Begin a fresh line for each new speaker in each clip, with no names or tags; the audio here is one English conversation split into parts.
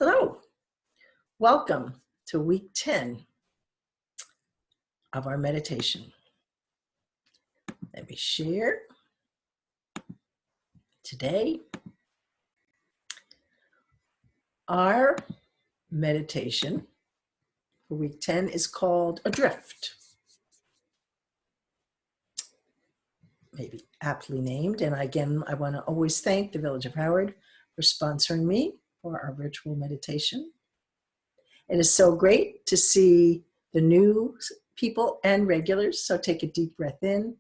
Hello, welcome to week 10 of our meditation. Let me share. Today, our meditation for week 10 is called Adrift. Maybe aptly named. And again, I want to always thank the Village of Howard for sponsoring me for our virtual meditation. It is so great to see the new people and regulars. So take a deep breath in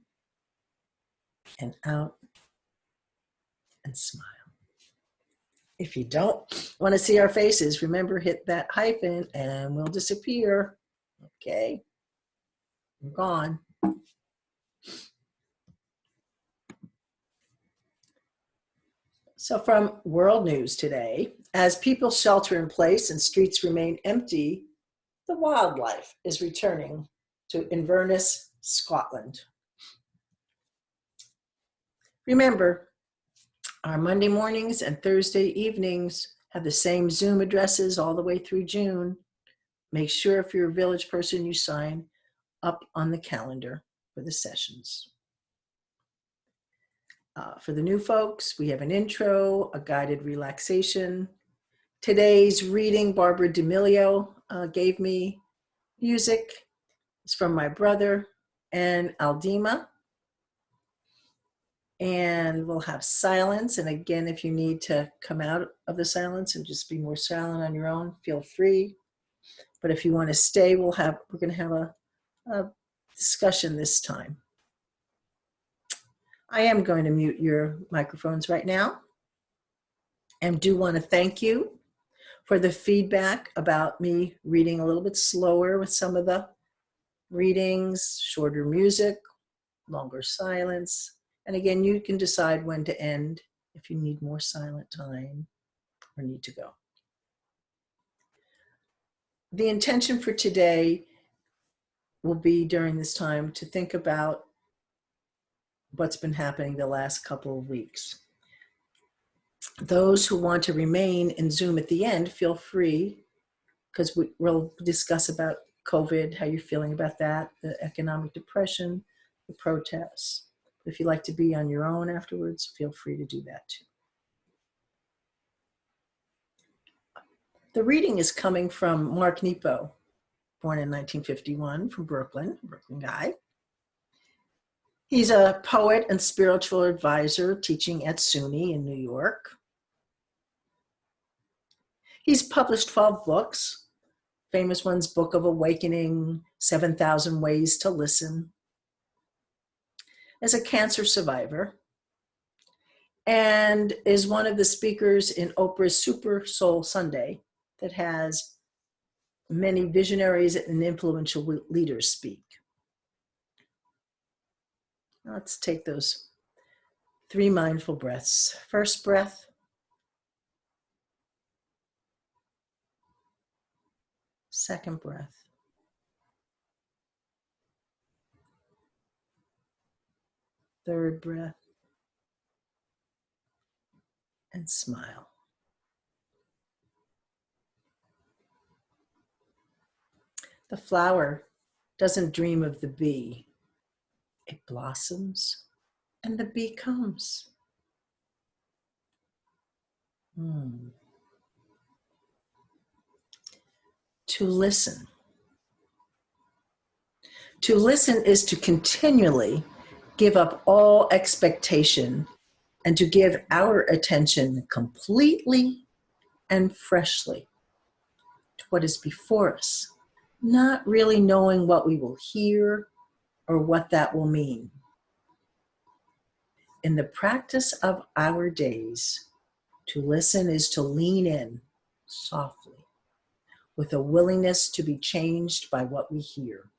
and out and smile. If you don't want to see our faces, remember, hit that hyphen and we'll disappear. Okay, we're gone. So from world news today, as people shelter in place and streets remain empty, the wildlife is returning to Inverness, Scotland. Remember, our Monday mornings and Thursday evenings have the same Zoom addresses all the way through June. Make sure if you're a village person, you sign up on the calendar for the sessions. For the new folks, we have an intro, a guided relaxation. Today's reading, Barbara D'Amelio gave me music. It's from my brother and Aldima. And we'll have silence. And again, if you need to come out of the silence and just be more silent on your own, feel free. But if you want to stay, we're going to have a discussion this time. I am going to mute your microphones right now and do want to thank you for the feedback about me reading a little bit slower with some of the readings, shorter music, longer silence. And again, you can decide when to end if you need more silent time or need to go. The intention for today will be during this time to think about what's been happening the last couple of weeks. Those who want to remain in Zoom at the end, feel free, because we'll discuss about COVID, how you're feeling about that, the economic depression, the protests. If you'd like to be on your own afterwards, feel free to do that too. The reading is coming from Mark Nepo, born in 1951 from Brooklyn guy. He's a poet and spiritual advisor teaching at SUNY in New York. He's published 12 books, famous ones, Book of Awakening, 7,000 Ways to Listen. As a cancer survivor, and is one of the speakers in Oprah's Super Soul Sunday that has many visionaries and influential leaders speak. Let's take those 3 mindful breaths. First breath. Second breath. Third breath. And smile. The flower doesn't dream of the bee. It blossoms and the bee comes. To listen. To listen is to continually give up all expectation and to give our attention completely and freshly to what is before us, not really knowing what we will hear or what that will mean. In the practice of our days, to listen is to lean in softly with a willingness to be changed by what we hear.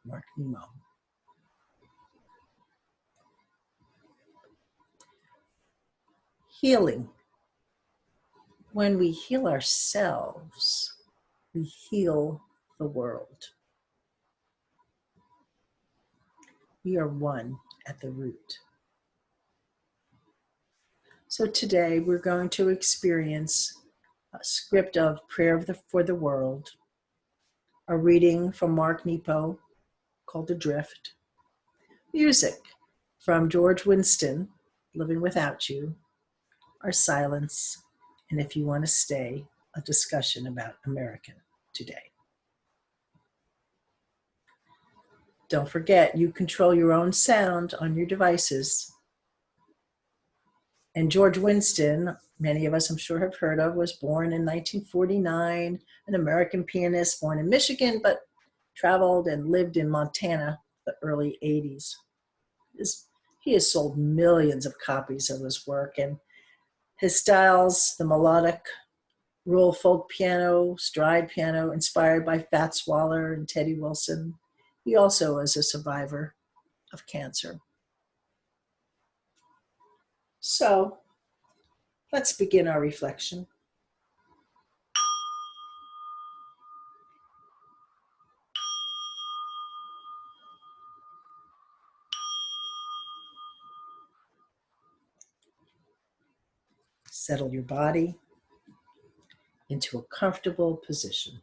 Mark Nepo. Healing. When we heal ourselves, we heal the world. We are one at the root. So today we're going to experience a script of Prayer for the World, a reading from Mark Nepo called Adrift, music from George Winston, Living Without You, our silence, and if you want to stay, a discussion about American today. Don't forget, you control your own sound on your devices. And George Winston, many of us I'm sure have heard of, was born in 1949, an American pianist born in Michigan, but traveled and lived in Montana the early 80s. He has sold millions of copies of his work, and his styles, the melodic, rural folk piano, stride piano, inspired by Fats Waller and Teddy Wilson. He also is a survivor of cancer. So let's begin our reflection. Settle your body into a comfortable position.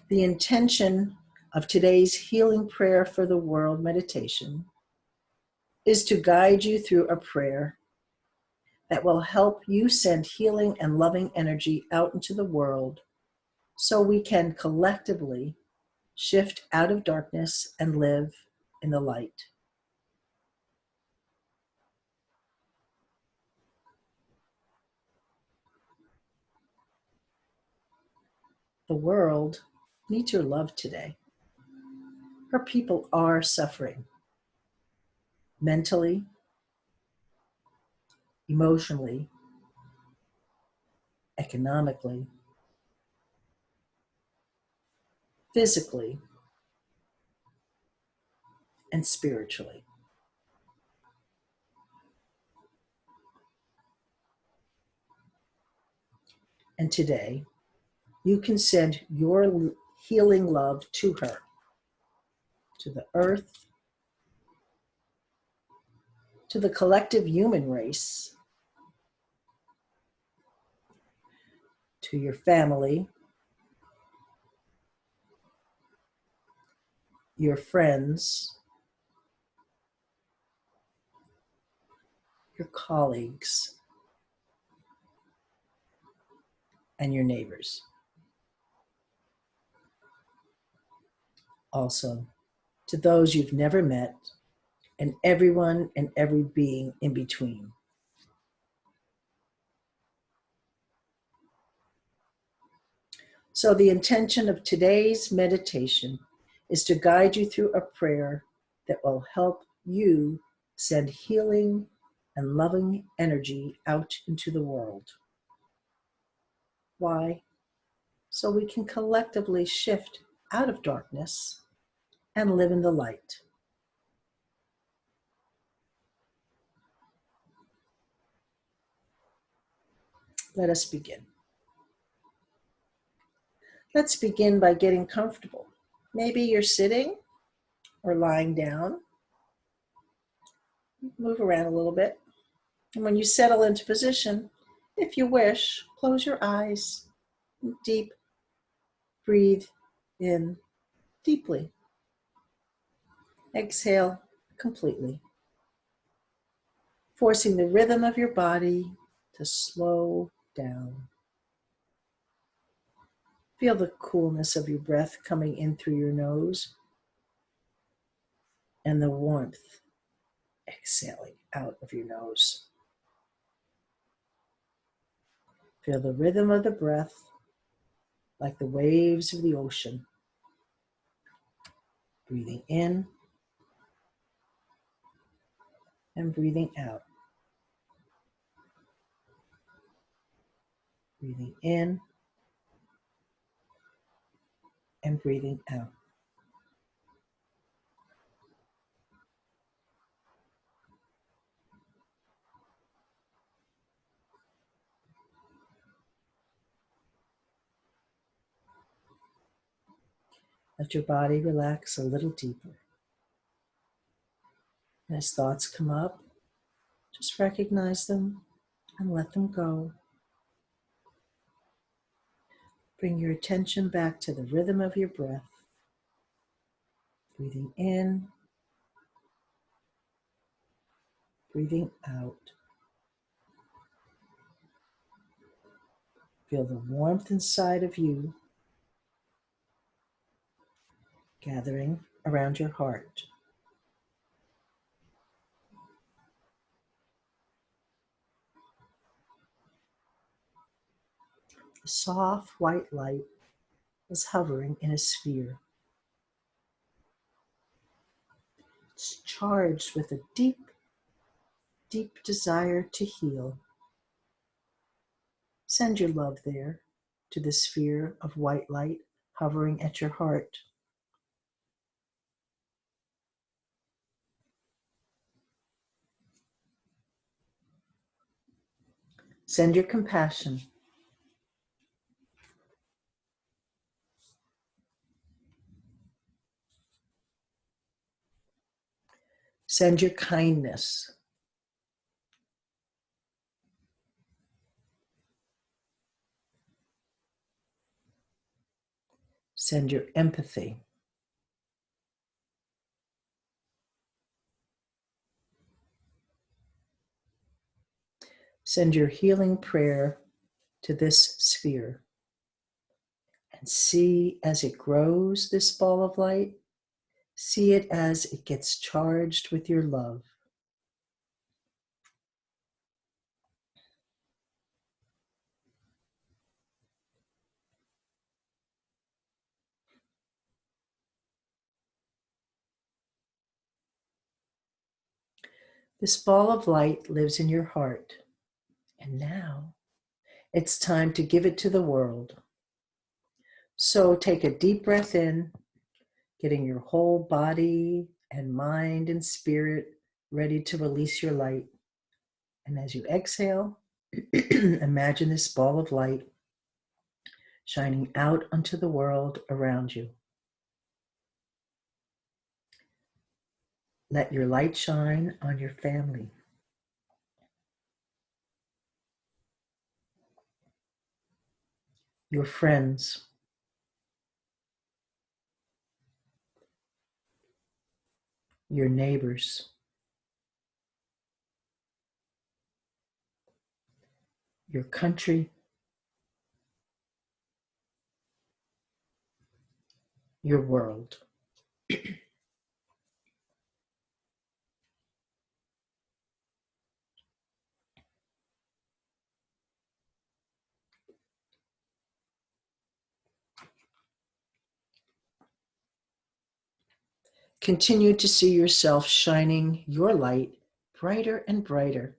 The intention of today's healing prayer for the world meditation is to guide you through a prayer that will help you send healing and loving energy out into the world so we can collectively shift out of darkness and live in the light. The world needs your love today. Her people are suffering mentally, emotionally, economically, physically, and spiritually. And today, you can send your healing love to her, to the earth, to the collective human race, to your family, your friends, your colleagues, and your neighbors. Also, to those you've never met, and everyone and every being in between. So the intention of today's meditation is to guide you through a prayer that will help you send healing and loving energy out into the world. Why? So we can collectively shift out of darkness and live in the light. Let us begin. Let's begin by getting comfortable. Maybe you're sitting or lying down. Move around a little bit. And when you settle into position, if you wish, close your eyes. Deep. Breathe in deeply. Exhale completely, forcing the rhythm of your body to slow down. Feel the coolness of your breath coming in through your nose and the warmth exhaling out of your nose. Feel the rhythm of the breath like the waves of the ocean. Breathing in and breathing out. Breathing in and breathing out. Let your body relax a little deeper. And as thoughts come up, just recognize them and let them go. Bring your attention back to the rhythm of your breath. Breathing in, breathing out. Feel the warmth inside of you gathering around your heart. The soft white light is hovering in a sphere. It's charged with a deep, deep desire to heal. Send your love there to the sphere of white light hovering at your heart. Send your compassion. Send your kindness. Send your empathy. Send your healing prayer to this sphere. And see as it grows, this ball of light, see it as it gets charged with your love. This ball of light lives in your heart. And now it's time to give it to the world. So take a deep breath in, getting your whole body and mind and spirit ready to release your light. And as you exhale, imagine this ball of light shining out onto the world around you. Let your light shine on your family, your friends, your neighbors, your country, your world. Continue to see yourself shining your light brighter and brighter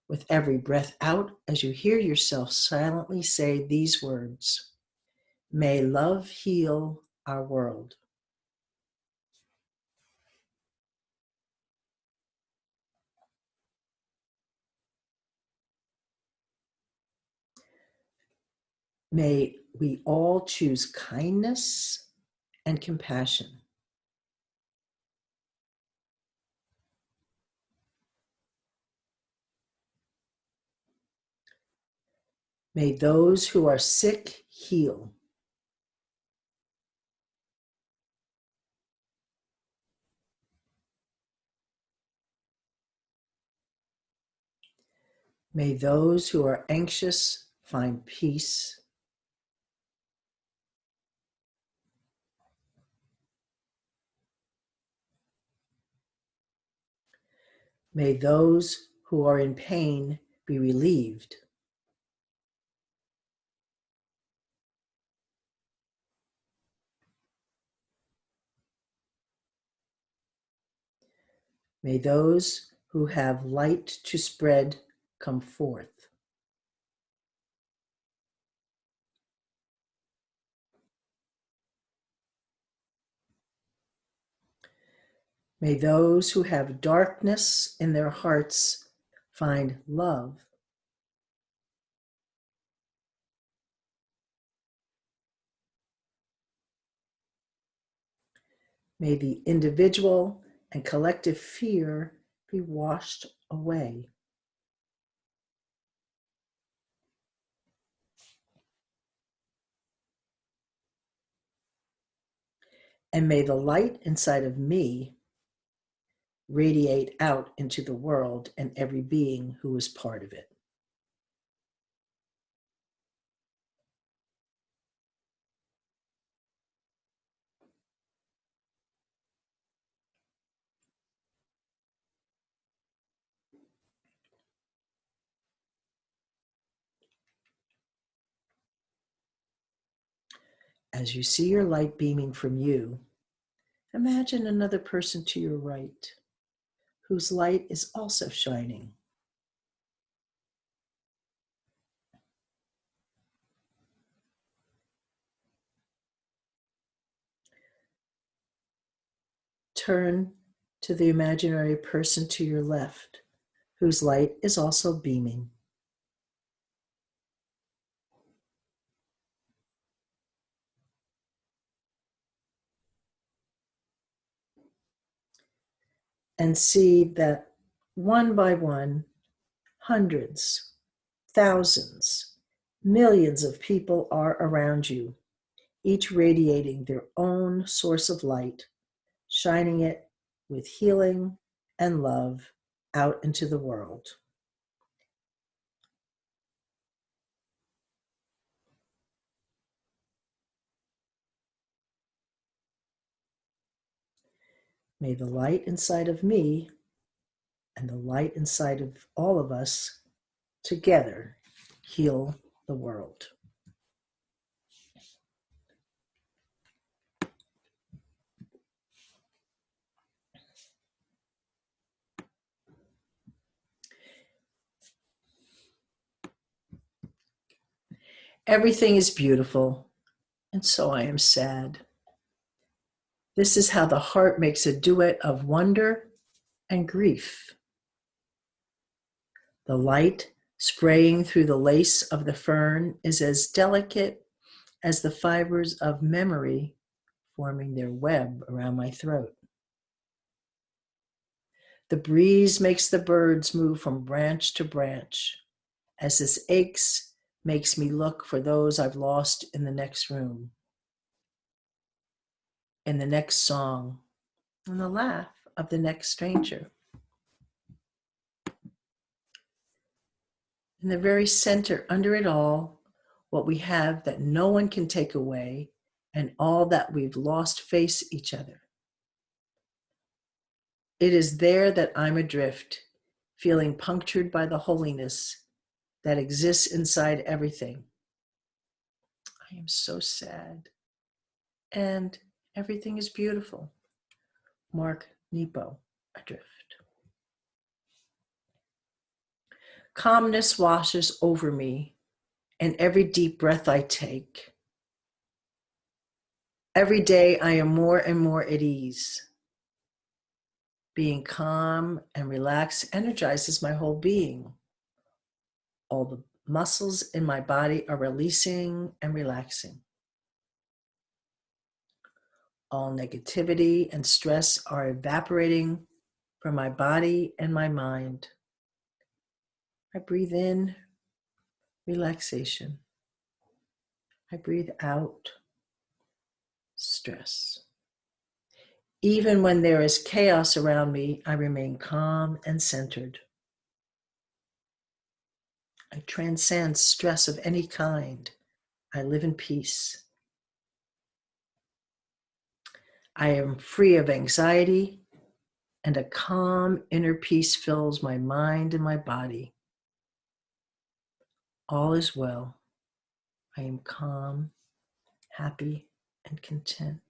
with every breath out as you hear yourself silently say these words: May love heal our world. May we all choose kindness and compassion. May those who are sick heal. May those who are anxious find peace. May those who are in pain be relieved. May those who have light to spread come forth. May those who have darkness in their hearts find love. May the individual and collective fear be washed away. And may the light inside of me radiate out into the world and every being who is part of it. As you see your light beaming from you, imagine another person to your right whose light is also shining. Turn to the imaginary person to your left whose light is also beaming. And see that one by one, hundreds, thousands, millions of people are around you, each radiating their own source of light, shining it with healing and love out into the world. May the light inside of me and the light inside of all of us together heal the world. Everything is beautiful, and so I am sad. This is how the heart makes a duet of wonder and grief. The light spraying through the lace of the fern is as delicate as the fibers of memory forming their web around my throat. The breeze makes the birds move from branch to branch, as this aches makes me look for those I've lost in the next room, in the next song, and the laugh of the next stranger. In the very center, under it all, what we have that no one can take away, and all that we've lost face each other. It is there that I'm adrift, feeling punctured by the holiness that exists inside everything. I am so sad. And everything is beautiful. Mark Nepo, Adrift. Calmness washes over me, and every deep breath I take. Every day I am more and more at ease. Being calm and relaxed energizes my whole being. All the muscles in my body are releasing and relaxing. All negativity and stress are evaporating from my body and my mind. I breathe in relaxation. I breathe out stress. Even when there is chaos around me, I remain calm and centered. I transcend stress of any kind. I live in peace. I am free of anxiety, and a calm inner peace fills my mind and my body. All is well. I am calm, happy, and content.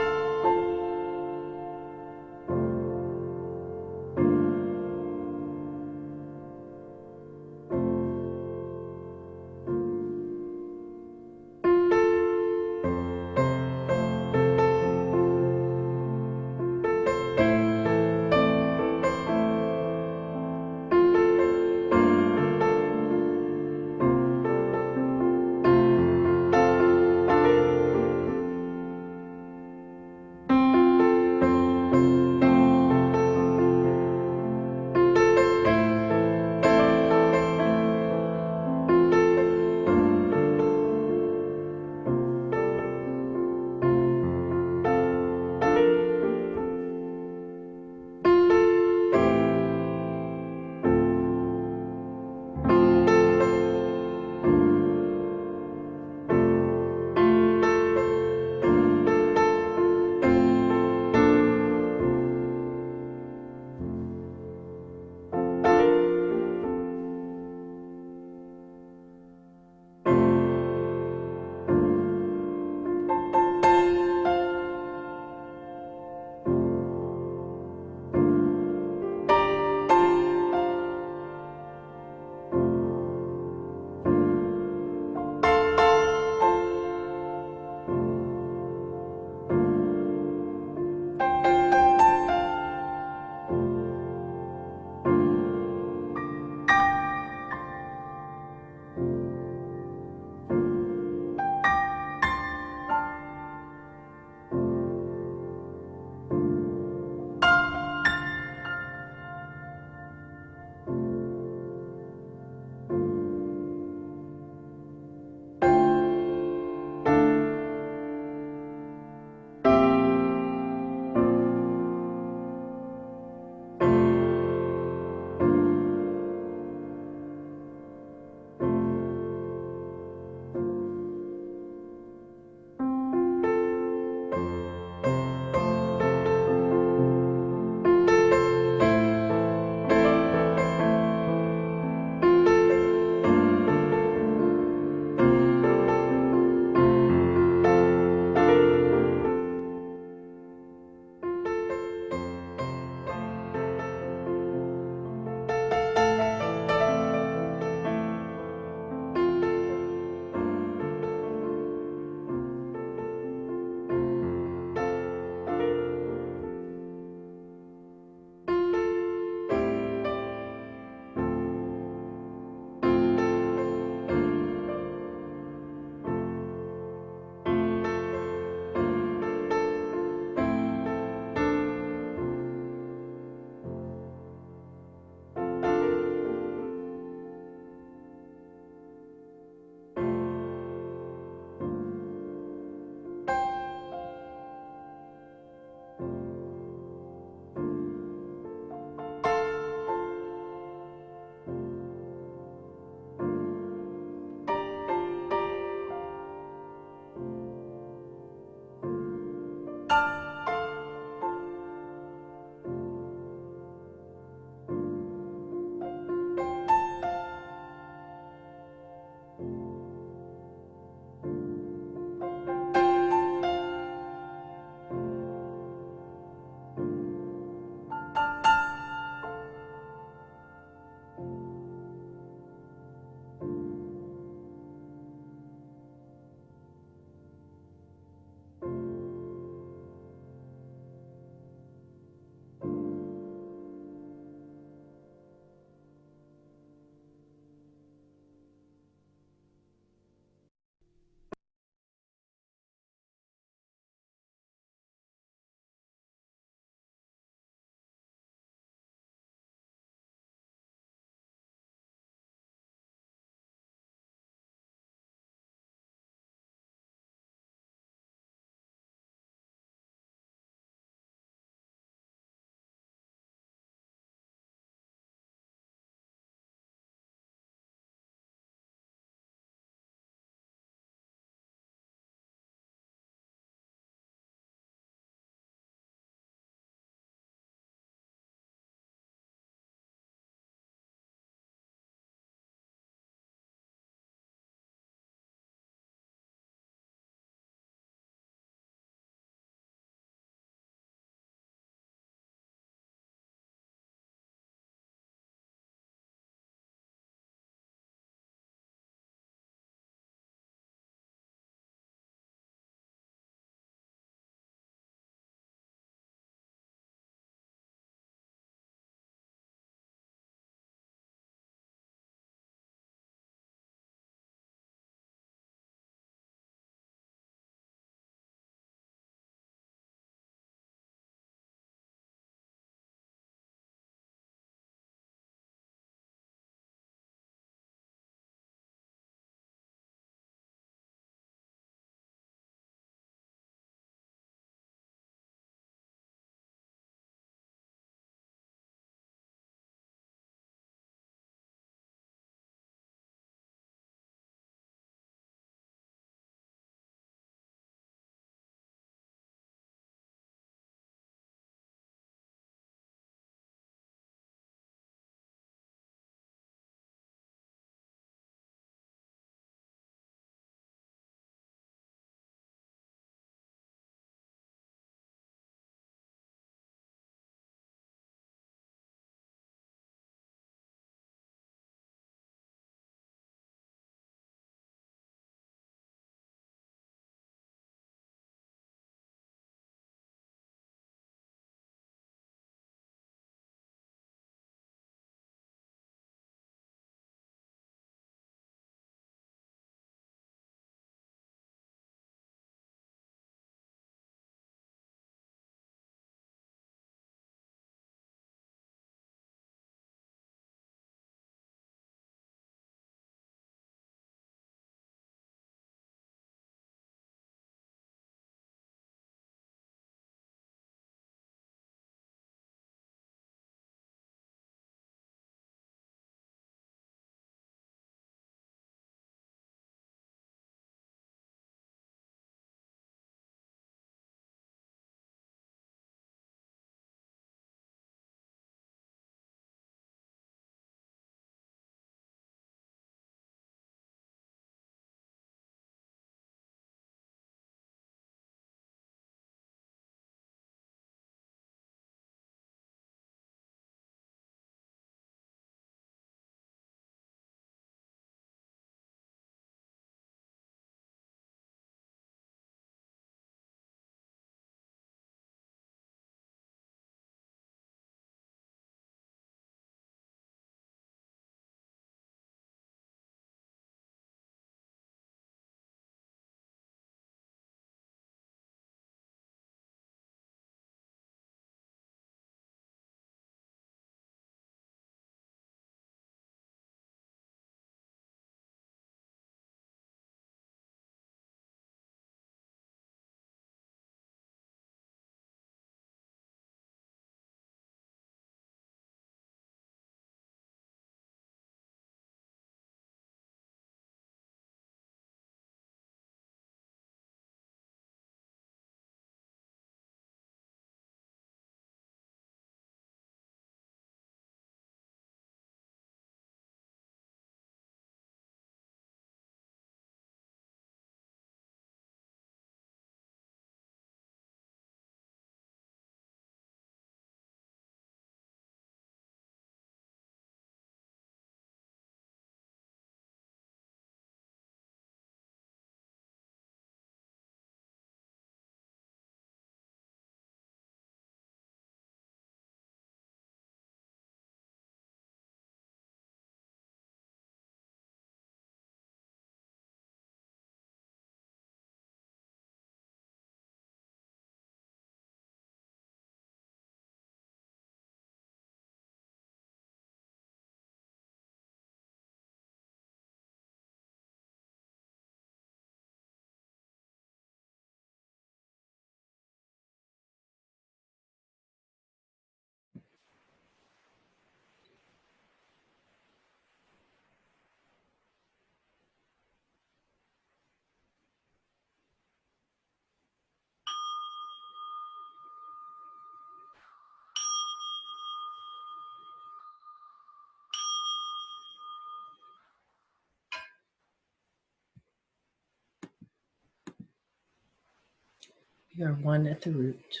We are one at the root.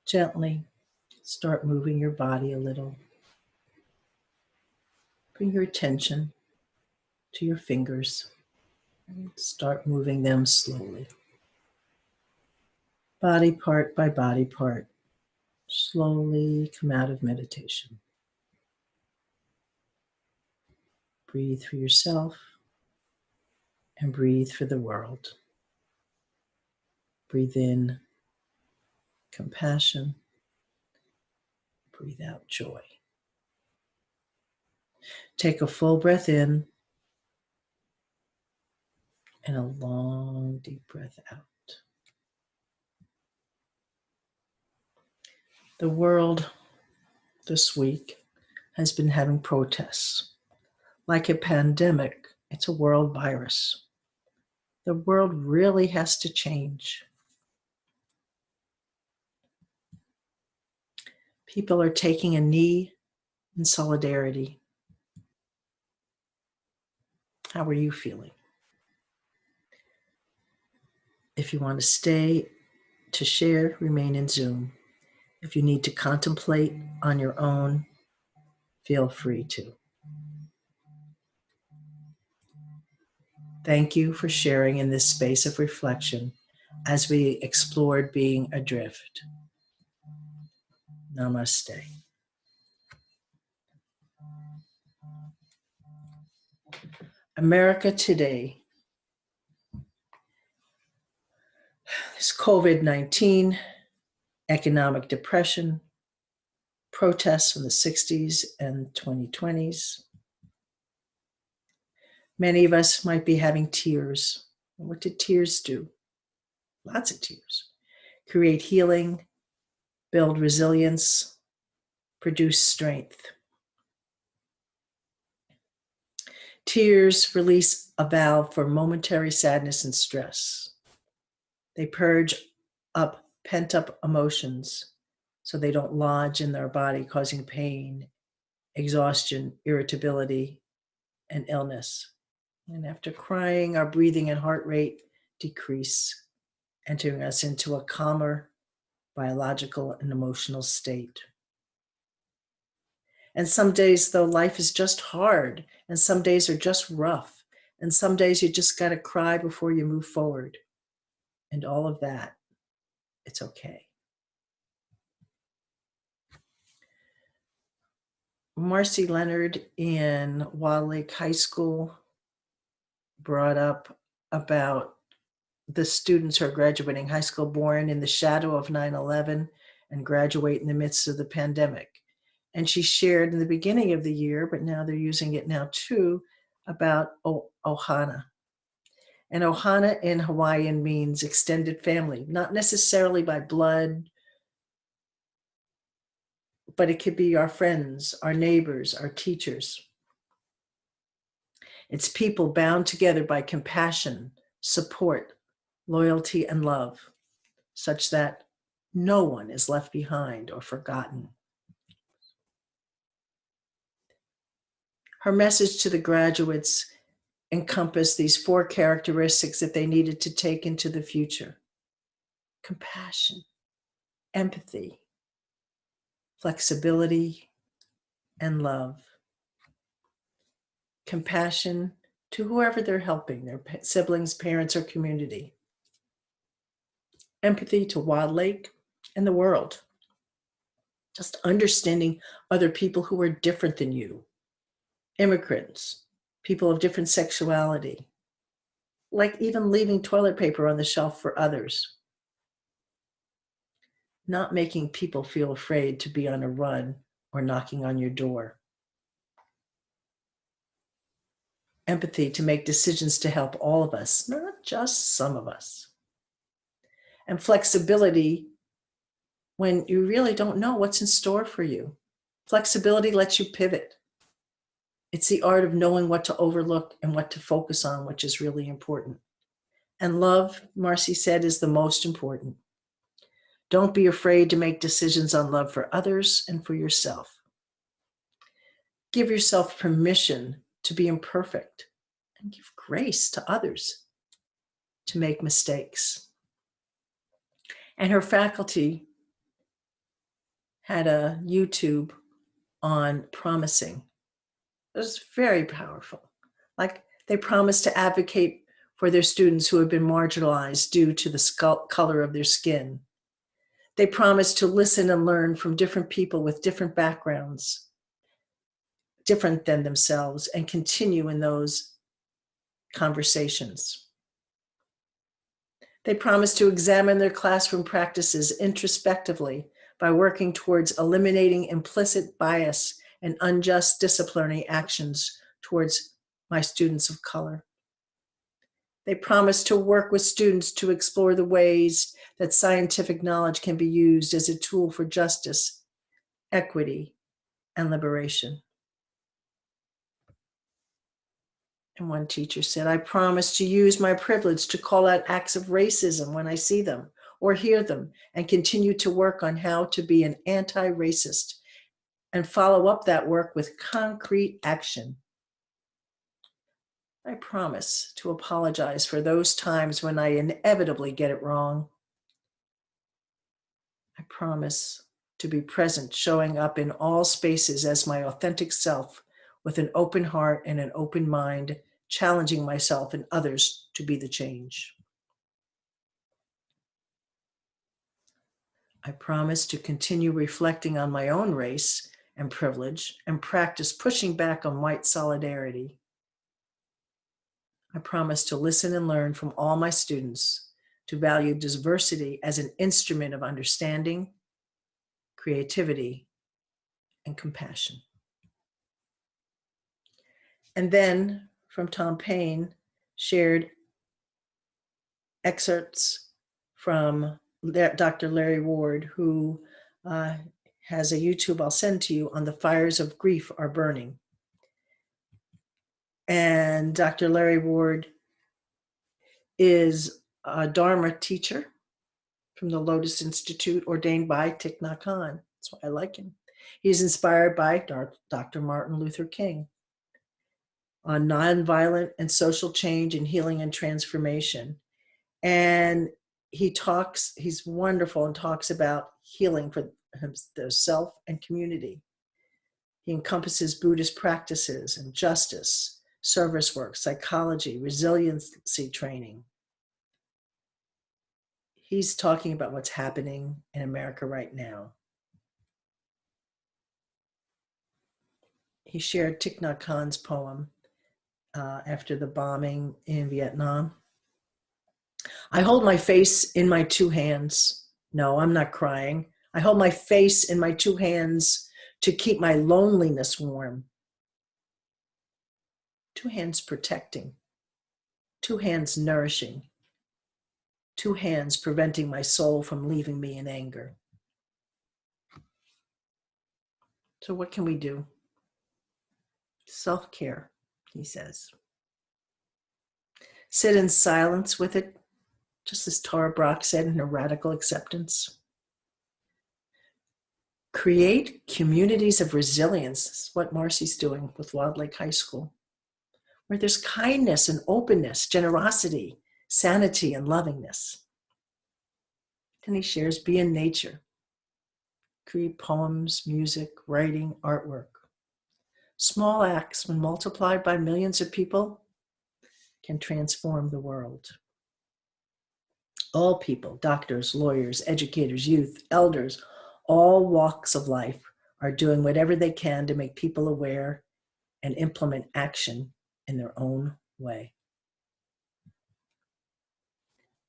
Gently start moving your body a little. Bring your attention to your fingers and start moving them slowly. Body part by body part. Slowly come out of meditation. Breathe for yourself and breathe for the world. Breathe in compassion. Breathe out joy. Take a full breath in and a long, deep breath out. The world this week has been having protests. Like a pandemic, it's a world virus. The world really has to change. People are taking a knee in solidarity. How are you feeling? If you want to stay to share, remain in Zoom. If you need to contemplate on your own, feel free to. Thank you for sharing in this space of reflection as we explored being adrift. Namaste. America today. This COVID-19, economic depression, protests from the 60s and 2020s. Many of us might be having tears. What did tears do? Lots of tears. Create healing, build resilience, produce strength. Tears release a valve for momentary sadness and stress. They purge up pent-up emotions so they don't lodge in their body, causing pain, exhaustion, irritability, and illness. And after crying, our breathing and heart rate decrease, entering us into a calmer biological and emotional state. And some days, though, life is just hard, and some days are just rough, and some days you just got to cry before you move forward. And all of that, it's okay. Marcy Leonard in Wild Lake High School brought up about the students who are graduating high school born in the shadow of 9/11 and graduate in the midst of the pandemic. And she shared in the beginning of the year, but now they're using it now too, about Ohana. And Ohana in Hawaiian means extended family, not necessarily by blood, but it could be our friends, our neighbors, our teachers. It's people bound together by compassion, support, loyalty, and love, such that no one is left behind or forgotten. Her message to the graduates encompassed these 4 characteristics that they needed to take into the future: compassion, empathy, flexibility, and love. Compassion to whoever they're helping, their siblings, parents, or community. Empathy to Wild Lake and the world. Just understanding other people who are different than you. Immigrants, people of different sexuality. Like even leaving toilet paper on the shelf for others. Not making people feel afraid to be on a run or knocking on your door. Empathy to make decisions to help all of us, not just some of us. And flexibility when you really don't know what's in store for you. Flexibility lets you pivot. It's the art of knowing what to overlook and what to focus on, which is really important. And love, Marcy said, is the most important. Don't be afraid to make decisions on love for others and for yourself. Give yourself permission to be imperfect and give grace to others. to make mistakes. And her faculty had a YouTube on promising. It was very powerful. Like, they promised to advocate for their students who had been marginalized due to the color of their skin. They promised to listen and learn from different people with different backgrounds, different than themselves, and continue in those conversations. They promised to examine their classroom practices introspectively by working towards eliminating implicit bias and unjust disciplinary actions towards my students of color. They promised to work with students to explore the ways that scientific knowledge can be used as a tool for justice, equity, and liberation. And one teacher said, I promise to use my privilege to call out acts of racism when I see them or hear them, and continue to work on how to be an anti-racist and follow up that work with concrete action. I promise to apologize for those times when I inevitably get it wrong. I promise to be present, showing up in all spaces as my authentic self with an open heart and an open mind, challenging myself and others to be the change. I promise to continue reflecting on my own race and privilege and practice pushing back on white solidarity. I promise to listen and learn from all my students, to value diversity as an instrument of understanding, creativity, and compassion. And then from Tom Paine, shared excerpts from Dr. Larry Ward, who has a YouTube I'll send to you on the fires of grief are burning. And Dr. Larry Ward is a Dharma teacher from the Lotus Institute, ordained by Thich Nhat Hanh. That's why I like him. He's inspired by Dr. Martin Luther King on nonviolent and social change and healing and transformation. And he's wonderful and talks about healing for self and community. He encompasses Buddhist practices and justice, service work, psychology, resiliency training. He's talking about what's happening in America right now. He shared Thich Nhat Hanh's poem after the bombing in Vietnam. I hold my face in my two hands. No, I'm not crying. I hold my face in my two hands to keep my loneliness warm. Two hands protecting. Two hands nourishing. Two hands preventing my soul from leaving me in anger. So what can we do? Self-care, he says. Sit in silence with it, just as Tara Brach said in her Radical Acceptance. Create communities of resilience. This is what Marcy's doing with Wild Lake High School, where there's kindness and openness, generosity, sanity, and lovingness. Then he shares, be in nature. Create poems, music, writing, artwork. Small acts, when multiplied by millions of people, can transform the world. All people, doctors, lawyers, educators, youth, elders, all walks of life are doing whatever they can to make people aware and implement action in their own way.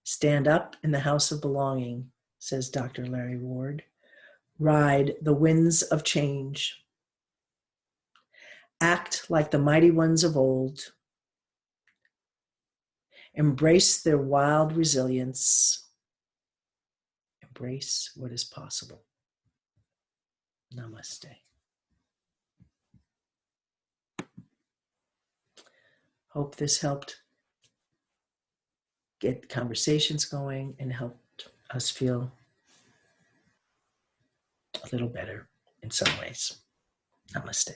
Stand up in the house of belonging, says Dr. Larry Ward. Ride the winds of change. Act like the mighty ones of old. Embrace their wild resilience. Embrace what is possible. Namaste. Hope this helped get conversations going and helped us feel a little better in some ways. Namaste.